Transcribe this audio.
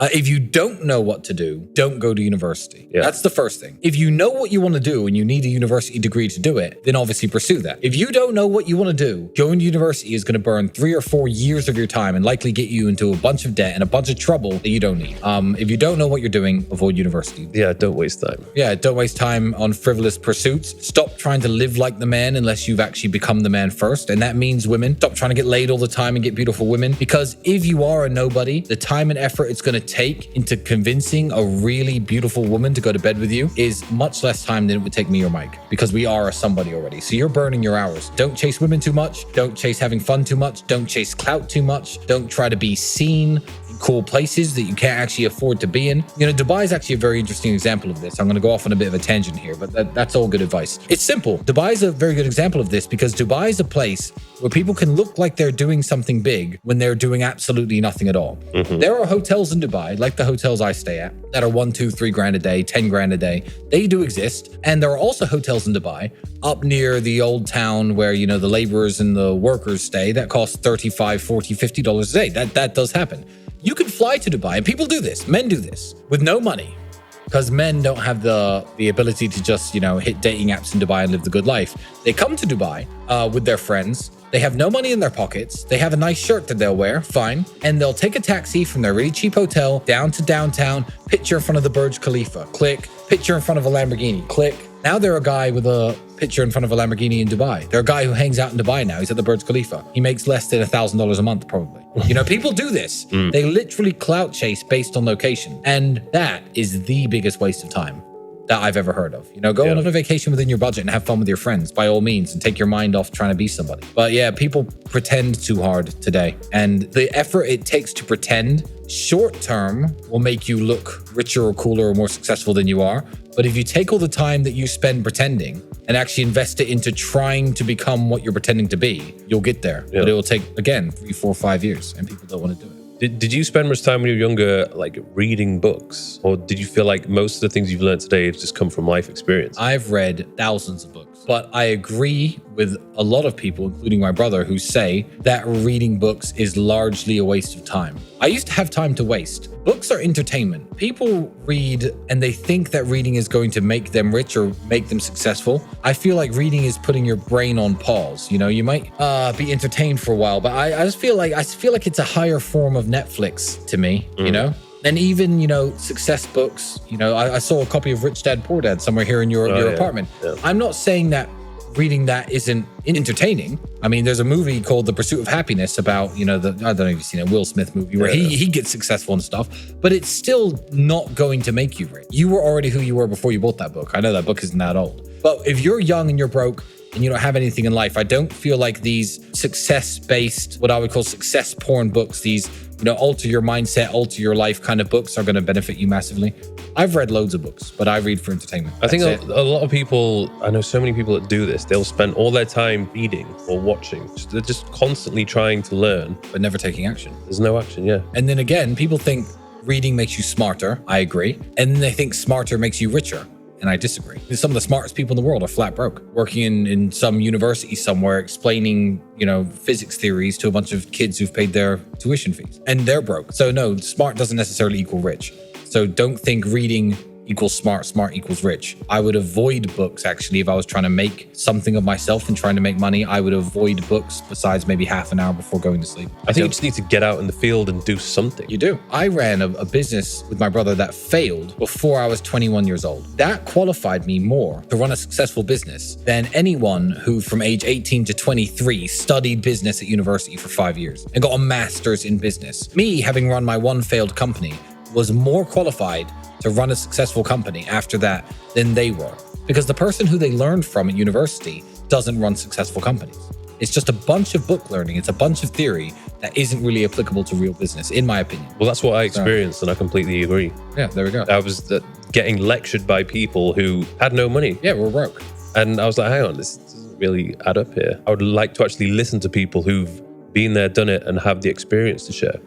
If you don't know what to do, don't go to university. Yeah. That's the first thing. If you know what you want to do and you need a university degree to do it, then obviously pursue that. If you don't know what you want to do, going to university is going to burn 3 or 4 years of your time and likely get you into a bunch of debt and a bunch of trouble that you don't need. If you don't know what you're doing, avoid university. Yeah, don't waste time. Yeah, don't waste time on frivolous pursuits. Stop trying to live like the man unless you've actually become the man first. And that means women. Stop trying to get laid all the time and get beautiful women. Because if you are a nobody, the time and effort it's going to take into convincing a really beautiful woman to go to bed with you is much less time than it would take me or Mike, because we are a somebody already. So you're burning your hours. Don't chase women too much. Don't chase having fun too much. Don't chase clout too much. Don't try to be seen in cool places that you can't actually afford to be in. You know, Dubai is actually a very interesting example of this. I'm going to go off on a bit of a tangent here, but that's all good advice. It's simple. Dubai is a very good example of this because Dubai is a place where people can look like they're doing something big when they're doing absolutely nothing at all. There are hotels in Dubai, like the hotels I stay at, that are 1, 2, 3 grand a day, 10 grand a day. They do exist. And there are also hotels in Dubai up near the old town where, you know, the laborers and the workers stay that cost $35, $40, $50 a day. That does happen. You can fly to Dubai, and people do this. Men do this with no money. Because men don't have the ability to just, you know, hit dating apps in Dubai and live the good life. They come to Dubai with their friends. They have no money in their pockets. They have a nice shirt that they'll wear, fine. And they'll take a taxi from their really cheap hotel down to downtown, picture in front of the Burj Khalifa, click, picture in front of a Lamborghini, click. Now they're a guy with a picture in front of a Lamborghini in Dubai. They're a guy who hangs out in Dubai now. He's at the Burj Khalifa. He makes less than $1,000 a month, probably. You know, people do this. They literally clout chase based on location. And that is the biggest waste of time that I've ever heard of. You know, go on a vacation within your budget and have fun with your friends, by all means, and take your mind off trying to be somebody. But yeah, people pretend too hard today. And the effort it takes to pretend short term will make you look richer or cooler or more successful than you are. But if you take all the time that you spend pretending and actually invest it into trying to become what you're pretending to be, you'll get there. But it will take, again, 3, 4, 5 years, and people don't want to do it. Did you spend much time when you were younger, like reading books? Or did you feel like most of the things you've learned today have just come from life experience? I've read thousands of books, but I agree with a lot of people, including my brother, who say that reading books is largely a waste of time. I used to have time to waste. Books are entertainment. People read and they think that reading is going to make them rich or make them successful. I feel like reading is putting your brain on pause. You know, you might be entertained for a while, but I just feel like it's a higher form of Netflix to me, you know? And even, you know, success books, you know, I saw a copy of Rich Dad Poor Dad somewhere here in your apartment. Yeah. I'm not saying that reading that isn't entertaining. I mean, there's a movie called The Pursuit of Happiness about, you know, I don't know if you've seen a Will Smith movie where he gets successful and stuff, but it's still not going to make you rich. You were already who you were before you bought that book. I know that book isn't that old. But if you're young and you're broke and you don't have anything in life, I don't feel like these success-based, what I would call success porn books, these, you know, alter your mindset, alter your life kind of books are going to benefit you massively. I've read loads of books, but I read for entertainment. I think a lot of people, I know so many people that do this, they'll spend all their time reading or watching. They're just constantly trying to learn. But never taking action. There's no action, yeah. And then again, people think reading makes you smarter. I agree. And then they think smarter makes you richer. And I disagree. Some of the smartest people in the world are flat broke, working in some university somewhere, explaining, you know, physics theories to a bunch of kids who've paid their tuition fees, and they're broke. So no, smart doesn't necessarily equal rich. So don't think reading equals smart, smart equals rich. I would avoid books, actually, if I was trying to make something of myself and trying to make money. I would avoid books besides maybe half an hour before going to sleep. I think you just need to get out in the field and do something. You do. I ran a business with my brother that failed before I was 21 years old. That qualified me more to run a successful business than anyone who from age 18 to 23 studied business at university for 5 years and got a master's in business. Me, having run my one failed company, was more qualified to run a successful company after that than they were. Because the person who they learned from at university doesn't run successful companies. It's just a bunch of book learning. It's a bunch of theory that isn't really applicable to real business, in my opinion. Well, that's what I experienced, and I completely agree. Yeah, there we go. I was getting lectured by people who had no money. Yeah, we're broke. And I was like, hang on, this doesn't really add up here. I would like to actually listen to people who've been there, done it, and have the experience to share.